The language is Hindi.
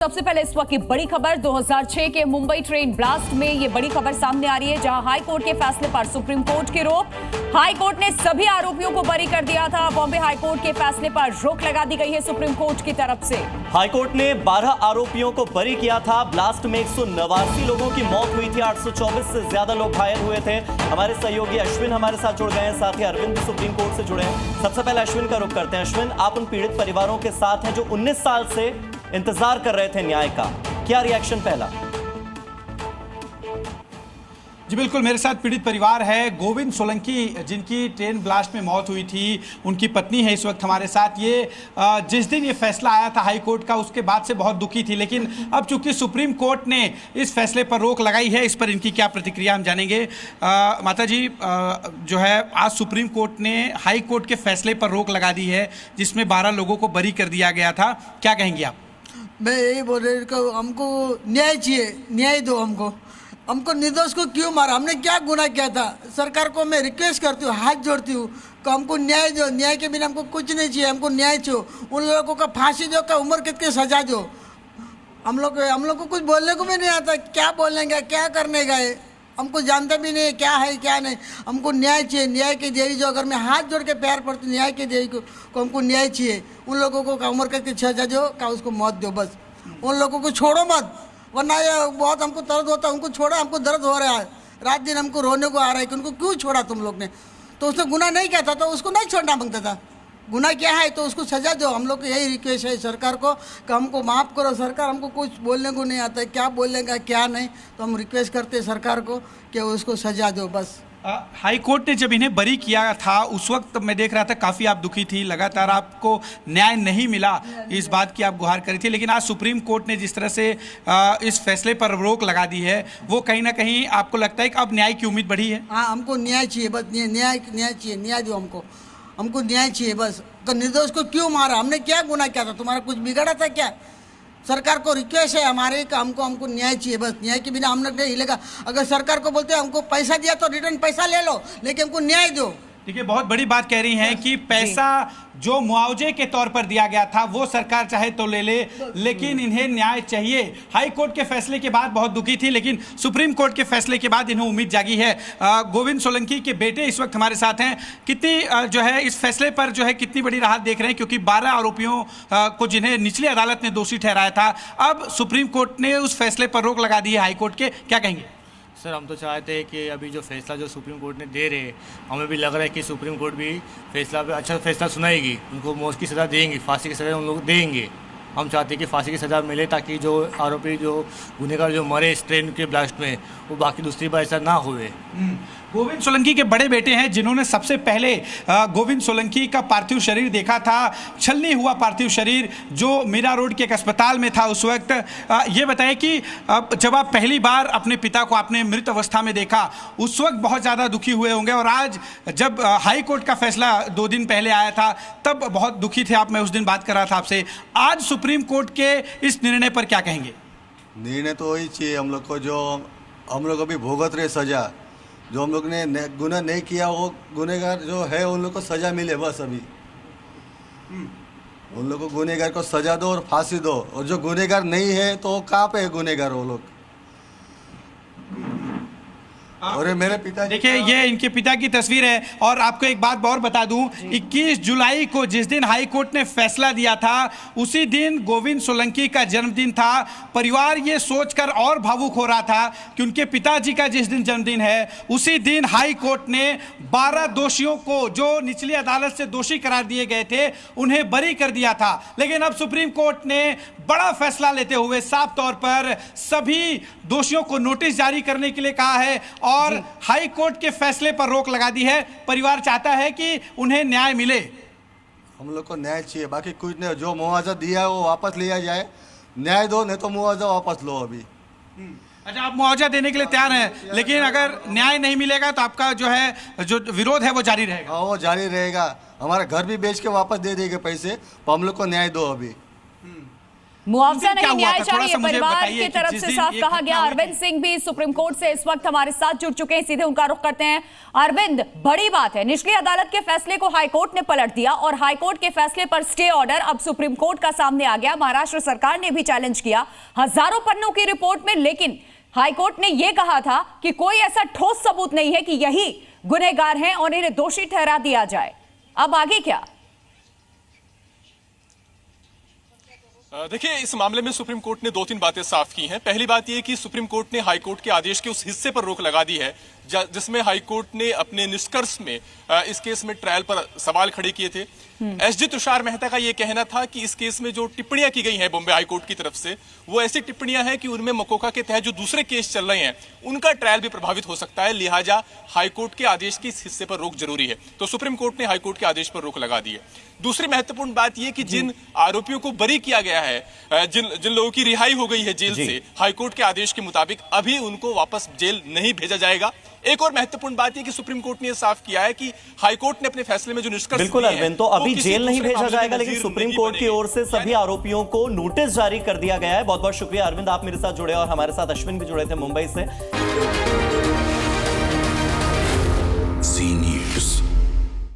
सबसे पहले इस वक्त की बड़ी खबर 2006 के मुंबई ट्रेन ब्लास्ट में ये बड़ी खबर सामने आ रही है, जहां हाई कोर्ट के फैसले पर सुप्रीम कोर्ट की रोक। हाई कोर्ट ने सभी आरोपियों को बरी कर दिया था। बॉम्बे हाई कोर्ट के फैसले पर रोक लगा दी गई है सुप्रीम कोर्ट की तरफ से। हाई कोर्ट ने 12 आरोपियों को बरी किया था। ब्लास्ट में 189 लोगों की मौत हुई थी, 824 से ज्यादा लोग घायल हुए थे। हमारे सहयोगी अश्विन हमारे साथ जुड़ गए हैं, साथ ही अरविंद भी सुप्रीम कोर्ट से जुड़े हैं। सबसे पहले अश्विन का रुख करते हैं। अश्विन, आप उन पीड़ित परिवारों के साथ हैं जो 19 साल से इंतजार कर रहे थे न्याय का, क्या रिएक्शन पहला? जी बिल्कुल, मेरे साथ पीड़ित परिवार है। गोविंद सोलंकी जिनकी ट्रेन ब्लास्ट में मौत हुई थी, उनकी पत्नी है इस वक्त हमारे साथ। ये जिस दिन ये फैसला आया था हाई कोर्ट का, उसके बाद से बहुत दुखी थी, लेकिन अब चूंकि सुप्रीम कोर्ट ने इस फैसले पर रोक लगाई है, इस पर इनकी क्या प्रतिक्रिया हम जानेंगे। माता जी, जो है आज सुप्रीम कोर्ट ने हाई कोर्ट के फैसले पर रोक लगा दी है, जिसमें 12 लोगों को बरी कर दिया गया था, क्या कहेंगे आप? मैं यही बोल रही हूँ, हमको न्याय चाहिए, न्याय दो हमको निर्दोष को क्यों मारा? हमने क्या गुनाह किया था? सरकार को मैं रिक्वेस्ट करती हूँ, हाथ जोड़ती हूँ कि हमको न्याय दो। न्याय के बिना हमको कुछ नहीं चाहिए, हमको न्याय चाहिए। उन लोगों का फांसी दो, का उम्र कैद की सजा दो। हम लोग को कुछ बोलने को भी नहीं आता, क्या बोलेंगे, क्या करने गए, हमको जानते भी नहीं क्या है क्या नहीं। हमको न्याय चाहिए, न्याय की देवी जो, अगर मैं हाथ जोड़ के प्यार पड़ती हूँ न्याय की देवी को हमको न्याय चाहिए। उन लोगों को उम्र कैद की सजा दो, का उसको मौत दो, बस। उन लोगों को छोड़ो मत, वरना ये बहुत हमको दर्द होता है। उनको छोड़ा, हमको दर्द हो रहा है, रात दिन हमको रोने को आ रहा है कि उनको क्यों छोड़ा तुम लोग ने? तो उसने गुनाह नहीं किया था तो उसको नहीं छोड़ना मांगता था। गुनाह क्या है तो उसको सजा दो। हम लोग को यही रिक्वेस्ट है सरकार को कि हमको माफ़ करो। सरकार हमको कुछ बोलने को नहीं आता है, क्या बोलेगा क्या नहीं, तो हम रिक्वेस्ट करते हैं सरकार को कि उसको सजा दो, बस। हाई कोर्ट ने जब इन्हें बरी किया था, उस वक्त मैं देख रहा था काफ़ी आप दुखी थी, लगातार आपको न्याय नहीं मिला, इस बात की आप गुहार करी थी। लेकिन आज सुप्रीम कोर्ट ने जिस तरह से इस फैसले पर रोक लगा दी है, वो कहीं ना कहीं आपको लगता है कि अब न्याय की उम्मीद बढ़ी है? हाँ, हमको न्याय चाहिए, बस न्याय चाहिए, न्याय दो हमको न्याय चाहिए, बस। तो निर्दोष को क्यों मारा? हमने क्या गुनाह किया था? तुम्हारा कुछ बिगड़ा था क्या? सरकार को रिक्वेस्ट है हमारे कि हमको न्याय चाहिए, बस। न्याय के बिना हम लोग नहीं हिलेगा। अगर सरकार को बोलते हैं हमको पैसा दिया तो रिटर्न पैसा ले लो, लेकिन हमको न्याय दो। देखिए, बहुत बड़ी बात कह रही हैं कि पैसा जो मुआवजे के तौर पर दिया गया था वो सरकार चाहे तो ले ले, लेकिन इन्हें न्याय चाहिए। हाई कोर्ट के फैसले के बाद बहुत दुखी थी, लेकिन सुप्रीम कोर्ट के फैसले के बाद इन्हें उम्मीद जागी है। गोविंद सोलंकी के बेटे इस वक्त हमारे साथ हैं। कितनी जो है इस फैसले पर जो है कितनी बड़ी राहत देख रहे हैं, क्योंकि 12 आरोपियों को जिन्हें निचली अदालत ने दोषी ठहराया था, अब सुप्रीम कोर्ट ने उस फैसले पर रोक लगा दी है हाई कोर्ट के, क्या कहेंगे? सर, हम तो चाहते हैं कि अभी जो फैसला जो सुप्रीम कोर्ट ने दे रहे, हमें भी लग रहा है कि सुप्रीम कोर्ट भी फैसला पे अच्छा फैसला सुनाएगी, उनको मौत की सज़ा देंगी, फांसी की सज़ा उन लोग देंगे। हम चाहते हैं कि फांसी की सज़ा मिले, ताकि जो आरोपी जो गुनहगार जो मरे इस ट्रेन के ब्लास्ट में, वो बाकी दूसरी बार ऐसा ना हुए। गोविंद सोलंकी के बड़े बेटे हैं, जिन्होंने सबसे पहले गोविंद सोलंकी का पार्थिव शरीर देखा था, छलनी हुआ पार्थिव शरीर जो मीरा रोड के एक अस्पताल में था उस वक्त। ये बताएं कि जब आप पहली बार अपने पिता को आपने मृत अवस्था में देखा, उस वक्त बहुत ज़्यादा दुखी हुए होंगे, और आज जब हाई कोर्ट का फैसला 2 दिन पहले आया था तब बहुत दुखी थे आप। मैं उस दिन बात कर रहा था आपसे। आज सुप्रीम कोर्ट के इस निर्णय पर क्या कहेंगे? निर्णय तो वही चाहिए हम लोग को, जो हम लोग अभी भुगत रहे सज़ा, जो हम लोग ने गुनाह नहीं किया, वो गुनहगार जो है उन लोग को सज़ा मिले, बस। अभी उन लोग को गुनहगार को सज़ा दो और फांसी दो, और जो गुनहगार नहीं है तो वो कहाँ पे है गुनहगार वो लोग। और मेरे पिता, देखिए ये इनके पिता की तस्वीर है। और आपको एक बात और बता दूं, 21 जुलाई को जिस दिन हाई कोर्ट ने फैसला दिया था, उसी दिन गोविंद सोलंकी का जन्मदिन था। परिवार ये सोचकर और भावुक हो रहा था कि उनके पिताजी का जिस दिन जन्मदिन है, उसी दिन हाई कोर्ट ने 12 दोषियों को जो निचली अदालत से दोषी करार दिए गए थे, उन्हें बरी कर दिया था। लेकिन अब सुप्रीम कोर्ट ने बड़ा फैसला लेते हुए साफ तौर पर सभी दोषियों को नोटिस जारी करने के लिए कहा है और हाई कोर्ट के फैसले पर रोक लगा दी है। परिवार चाहता है कि उन्हें न्याय मिले। हम लोग को न्याय चाहिए, बाकी कुछ नहीं। जो मुआवजा दिया है वो वापस लिया जाए, न्याय दो, नहीं तो मुआवजा वापस लो अभी। अच्छा, आप मुआवजा देने के लिए तैयार हैं, लेकिन अगर न्याय नहीं मिलेगा तो आपका जो है जो विरोध है वो जारी रहेगा? हाँ, वो जारी रहेगा। हमारा घर भी बेच के वापस दे देंगे पैसे, तो हम लोग को न्याय दो अभी। मुआवजा क्या नहीं, हुआ न्याय था? थोड़ा चाहिए सा मुझे परिवार बताइए की कि तरफ जिस से दिन साफ ये कहा घटना गया। हुई अरविंद सिंह भी सुप्रीम कोर्ट से इस वक्त हमारे साथ जुड़ चुके हैं, सीधे उनका रुख करते हैं। अरविंद, बड़ी बात है, निचली अदालत के फैसले को हाईकोर्ट ने पलट दिया और हाईकोर्ट के फैसले पर स्टे ऑर्डर अब सुप्रीम कोर्ट का सामने आ गया। महाराष्ट्र सरकार ने भी चैलेंज किया हजारों पन्नों की रिपोर्ट में, लेकिन हाईकोर्ट ने यह कहा था कि कोई ऐसा ठोस सबूत नहीं है कि यही गुनहगार हैं और इन्हें दोषी ठहरा दिया जाए। अब आगे क्या? देखिए, इस मामले में सुप्रीम कोर्ट ने 2-3 बातें साफ की हैं। पहली बात यह कि सुप्रीम कोर्ट ने हाई कोर्ट के आदेश के उस हिस्से पर रोक लगा दी है जिसमें हाई कोर्ट ने अपने निष्कर्ष में इस केस में ट्रायल पर सवाल खड़े किए थे। एसजी तुषार मेहता का यह कहना था कि इस केस में जो टिप्पणियां की गई हैं बॉम्बे हाई कोर्ट की तरफ से, वो ऐसी टिप्पणियां हैं कि उनमें मकोका के तहत जो दूसरे केस चल रहे हैं उनका ट्रायल भी प्रभावित हो सकता है, लिहाजा हाई कोर्ट के आदेश के इस हिस्से पर रोक जरूरी है। तो सुप्रीम कोर्ट ने हाई कोर्ट के आदेश पर रोक लगा दी है। दूसरी महत्वपूर्ण बात यह कि जिन आरोपियों को बरी किया गया है, जिन लोगों की रिहाई हो गई है जेल से, हाईकोर्ट के आदेश के मुताबिक अभी उनको वापस जेल नहीं भेजा जाएगा। एक और महत्वपूर्ण बात यह कि सुप्रीम कोर्ट ने यह साफ किया है कि हाईकोर्ट ने अपने फैसले में जो निष्कर्ष बिल्कुल अरविंद, तो अभी जेल नहीं भेजा जाएगा, लेकिन सुप्रीम कोर्ट की ओर से सभी आरोपियों को नोटिस जारी कर दिया गया है। बहुत बहुत शुक्रिया अरविंद, आप मेरे साथ जुड़े और हमारे साथ अश्विन भी जुड़े थे मुंबई से।